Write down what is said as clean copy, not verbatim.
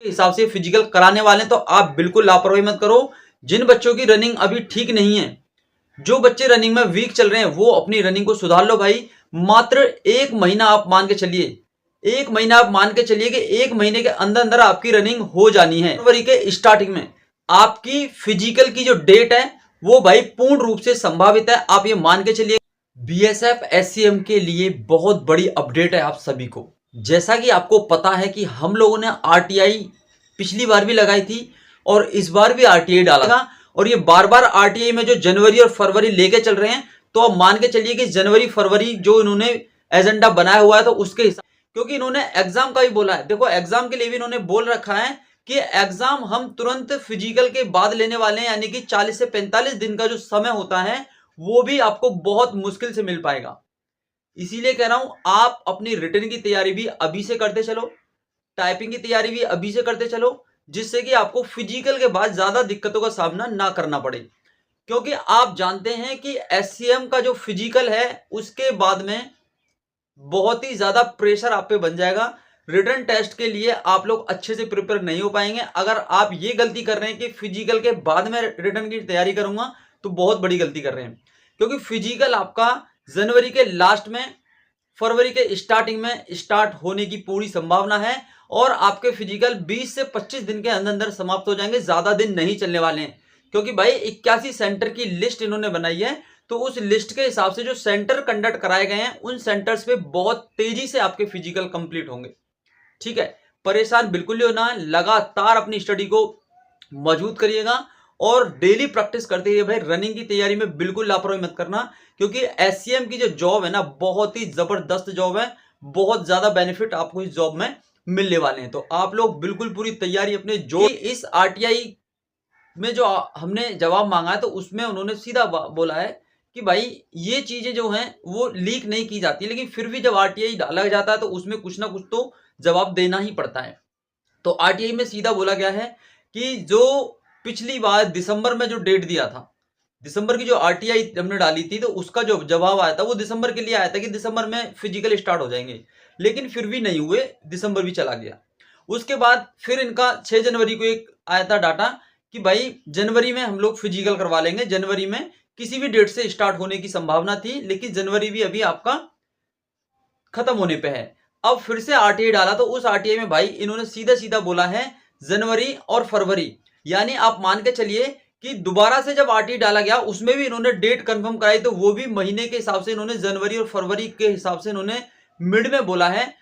हिसाब से फिजिकल कराने वाले हैं, तो आप बिल्कुल लापरवाही मत करो। जिन बच्चों की रनिंग अभी ठीक नहीं है, जो बच्चे रनिंग में वीक चल रहे हैं, वो अपनी रनिंग को सुधार लो भाई। मात्र 1 महीना आप मान के चलिए, 1 महीना आप मान के चलिए कि 1 महीने के अंदर अंदर आपकी रनिंग हो जानी है। फरवरी के स्टार्टिंग में आपकी फिजिकल की जो डेट है वो भाई पूर्ण रूप से संभावित है, आप ये मान के चलिए। बीएसएफ एससीएम के लिए बहुत बड़ी अपडेट है आप सभी को। जैसा कि आपको पता है कि हम लोगों ने आरटीआई पिछली बार भी लगाई थी और इस बार भी आरटीआई डाला था, और ये बार बार आरटीआई में जो जनवरी और फरवरी लेके चल रहे हैं, तो आप मान के चलिए कि जनवरी फरवरी जो इन्होंने एजेंडा बनाया हुआ है, तो उसके हिसाब, क्योंकि इन्होंने एग्जाम का भी बोला है। देखो एग्जाम के लिए भी इन्होंने बोल रखा है कि एग्जाम हम तुरंत फिजिकल के बाद लेने वाले हैं, यानी कि 40 से 45 दिन का जो समय होता है वो भी आपको बहुत मुश्किल से मिल पाएगा। इसीलिए कह रहा हूं, आप अपनी रिटन की तैयारी भी अभी से करते चलो, टाइपिंग की तैयारी भी अभी से करते चलो, जिससे कि आपको फिजिकल के बाद ज्यादा दिक्कतों का सामना ना करना पड़े। क्योंकि आप जानते हैं कि एससीएम का जो फिजिकल है उसके बाद में बहुत ही ज्यादा प्रेशर आप पे बन जाएगा। रिटन टेस्ट के लिए आप लोग अच्छे से प्रिपेयर नहीं हो पाएंगे। अगर आप ये गलती कर रहे हैं कि फिजिकल के बाद में रिटन की तैयारी करूंगा, तो बहुत बड़ी गलती कर रहे हैं। क्योंकि फिजिकल आपका जनवरी के लास्ट में, फरवरी के स्टार्टिंग में स्टार्ट होने की पूरी संभावना है, और आपके फिजिकल 20 से 25 दिन के अंदर अंदर समाप्त हो जाएंगे, ज्यादा दिन नहीं चलने वाले हैं। क्योंकि भाई 81 सेंटर की लिस्ट इन्होंने बनाई है, तो उस लिस्ट के हिसाब से जो सेंटर कंडक्ट कराए गए हैं, उन सेंटर्स पे बहुत तेजी से आपके फिजिकल कंप्लीट होंगे। ठीक है, परेशान बिल्कुल नहीं होना, लगातार अपनी स्टडी को मजबूत करिएगा और डेली प्रैक्टिस करते रहिए भाई। रनिंग की तैयारी में बिल्कुल लापरवाही मत करना, क्योंकि एससीएम की जो जॉब है ना, बहुत ही जबरदस्त जॉब है, बहुत ज्यादा बेनिफिट आपको इस जॉब में मिलने वाले हैं। तो आप लोग बिल्कुल पूरी तैयारी अपने, जो इस आरटीआई में जो हमने जवाब मांगा है, तो उसमें उन्होंने सीधा बोला है कि भाई ये चीजें जो हैं वो लीक नहीं की जाती, लेकिन फिर भी जब आरटीआई डाला जाता है तो उसमें कुछ ना कुछ तो जवाब देना ही पड़ता है। तो आरटीआई में सीधा बोला गया है कि जो पिछली बार दिसंबर में जो डेट दिया था, दिसंबर की जो आरटीआई हमने डाली थी, तो उसका जो जवाब आया था वो दिसंबर के लिए आया था कि दिसंबर में फिजिकल स्टार्ट हो जाएंगे, लेकिन फिर भी नहीं हुए, दिसंबर भी चला गया। उसके बाद फिर इनका 6 जनवरी को एक आया था डाटा कि भाई जनवरी में हम लोग फिजिकल करवा लेंगे। जनवरी में किसी भी डेट से स्टार्ट होने की संभावना थी, लेकिन जनवरी भी अभी आपका खत्म होने पे है। अब फिर से आरटीआई डाला, तो उस आरटीआई में भाई इन्होंने सीधा सीधा बोला है जनवरी और फरवरी, यानी आप मान के चलिए कि दोबारा से जब आरटीआई डाला गया उसमें भी इन्होंने डेट कंफर्म कराई, तो वो भी महीने के हिसाब से इन्होंने जनवरी और फरवरी के हिसाब से इन्होंने मिड में बोला है